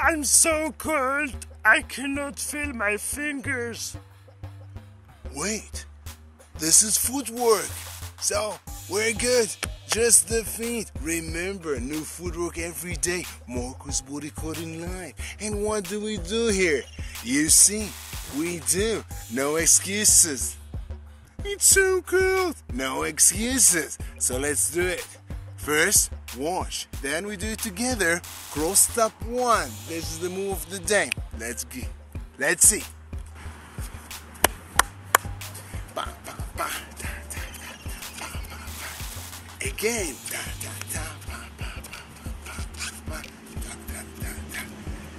I'm so cold, I cannot feel my fingers. Wait, this is footwork. So, we're good. Just the feet. Remember, new footwork every day. Marcus Body Coding Live. And what do we do here? You see, we do. No excuses. It's so cool. No excuses. So let's do it. First, wash. Then we do it together. Cross step 1. This is the move of the day. Let's see. Again.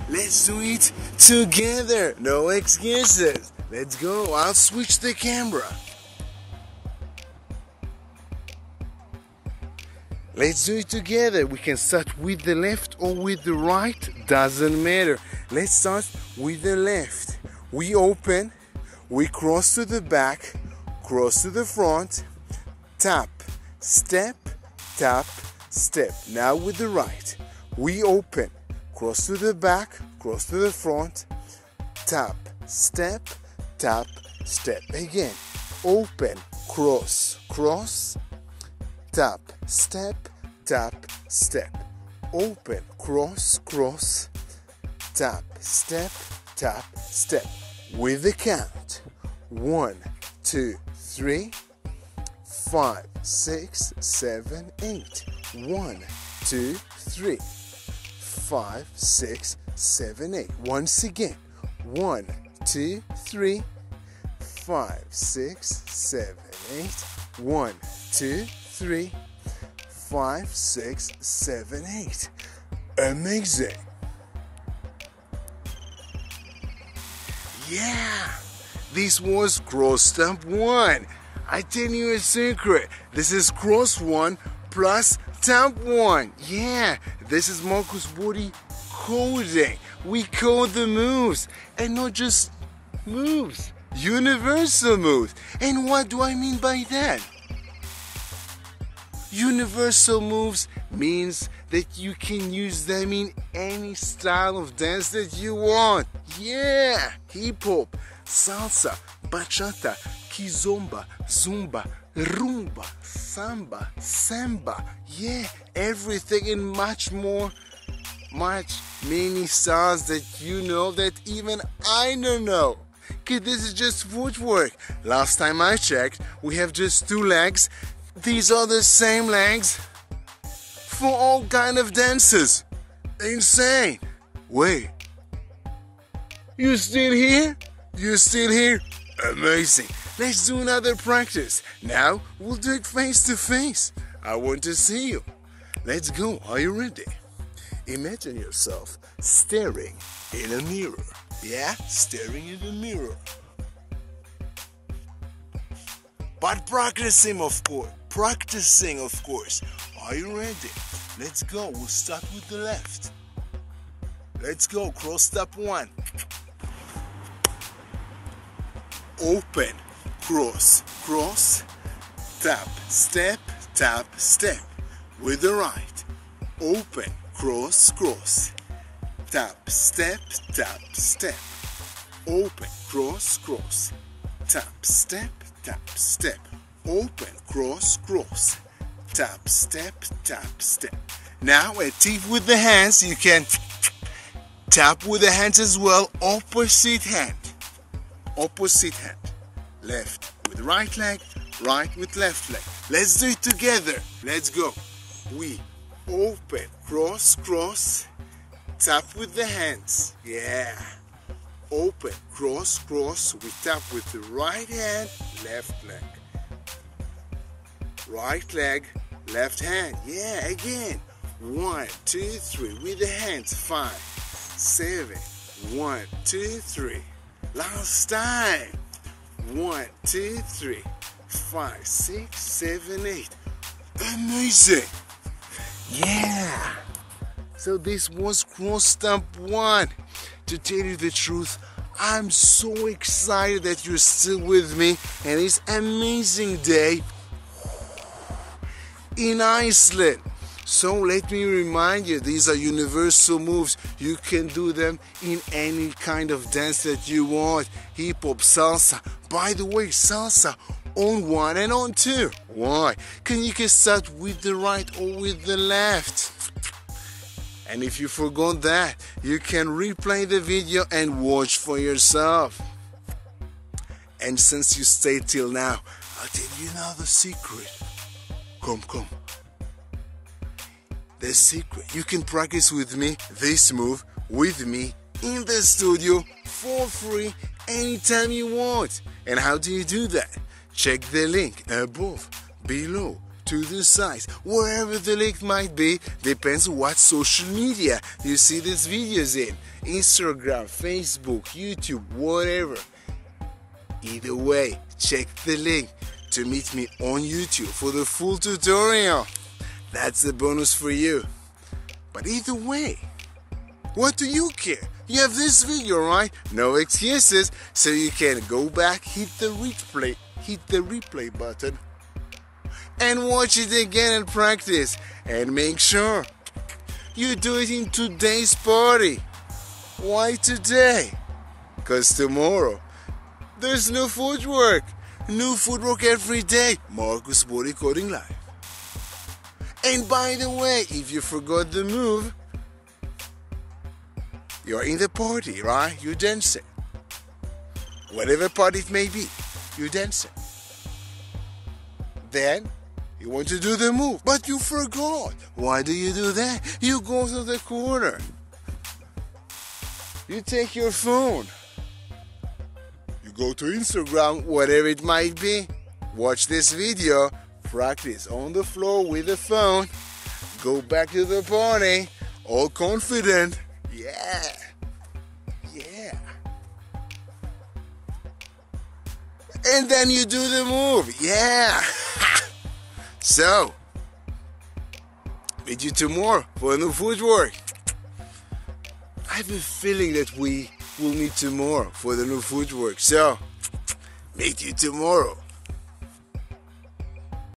Let's do it together. No excuses. Let's go. I'll switch the camera. Let's do it together. We can start with the left or with the right. Doesn't matter. Let's start with the left. We open. We cross to the back. Cross to the front. Tap. Step. Tap. Step. Now with the right. We open. Cross to the back. Cross to the front. Tap. Step. Tap. Step. Again. Open. Cross. Cross. Tap, step, tap, step. Open, cross, cross. Tap, step, step. With the count. 1, 2, 3, 5, 6, 7, 8. 1, 2, 3, 5, 6, 7, 8. Once again. 1, 2, 3, 5, 6, 7, 8. 1, 2, 3, 5, 6, 7, 8. Amazing. Yeah, this was cross step 1. I tell you a secret. This is cross 1 plus tap 1. Yeah, this is Marcus Body coding. We code the moves, and not just moves, universal moves. And what do I mean by that? Universal moves means that you can use them in any style of dance that you want. Yeah, hip hop, salsa, bachata, kizomba, zumba, rumba, samba, samba. Yeah, everything and much more. Many styles that you know that even I don't know. Cause this is just footwork. Last time I checked, we have just 2 legs. These are the same legs for all kind of dances. Insane. Wait. You still here? You still here? Amazing. Let's do another practice. Now we'll do it face to face. I want to see you. Let's go. Are you ready? Imagine yourself staring in a mirror. Yeah, staring in the mirror. But practicing, of course. Are you ready? Let's go. We'll start with the left. Let's go. Cross step 1. Open. Cross. Cross. Tap. Step. Tap. Step. With the right. Open. Cross. Cross. Tap. Step. Tap. Step. Open. Cross. Cross. Tap. Step. Tap. Step. Open, cross, cross. Tap, step, tap, step. Now a tip with the hands. You can tap with the hands as well. Opposite hand. Opposite hand. Left with right leg, right with left leg. Let's do it together. Let's go. We open, cross, cross. Tap with the hands. Yeah. Open, cross, cross. We tap with the right hand, left leg. Right leg, left hand. Yeah, again. 1, 2, 3. With the hands. 5, 7. 1, 2, 3. Last time. 1, 2, 3. 5, 6, 7, 8. Amazing. Yeah. So this was cross step 1. To tell you the truth, I'm so excited that you're still with me, and it's amazing day in Iceland. So let me remind you, these are universal moves. You can do them in any kind of dance that you want. Hip hop, salsa. By the way, salsa on 1 and on 2. Why? You can start with the right or with the left. And if you forgot that, you can replay the video and watch for yourself. And since you stayed till now, I'll tell you another secret. Come. The secret. You can practice with me this move with me in the studio for free anytime you want. And how do you do that? Check the link above, below, to the side, wherever the link might be, depends what social media you see these videos in. Instagram, Facebook, YouTube, whatever. Either way, check the link to meet me on YouTube for the full tutorial. That's the bonus for you. But either way, what do you care? You have this video, right? No excuses, so you can go back, hit the replay button, and watch it again and practice. And make sure you do it in today's party. Why today? Because tomorrow there's no footwork. New footwork every day. Marcus Body Coding Live. And by the way, if you forgot the move, you're in the party, right? You're dancing. Whatever party it may be, you're dancing. Then you want to do the move, but you forgot. Why do you do that? You go to the corner. You take your phone. You go to Instagram, whatever it might be. Watch this video. Practice on the floor with the phone. Go back to the party, all confident. Yeah. And then you do the move. Yeah. So, meet you tomorrow for a new footwork. I have a feeling that we will meet tomorrow for the new footwork. So, meet you tomorrow.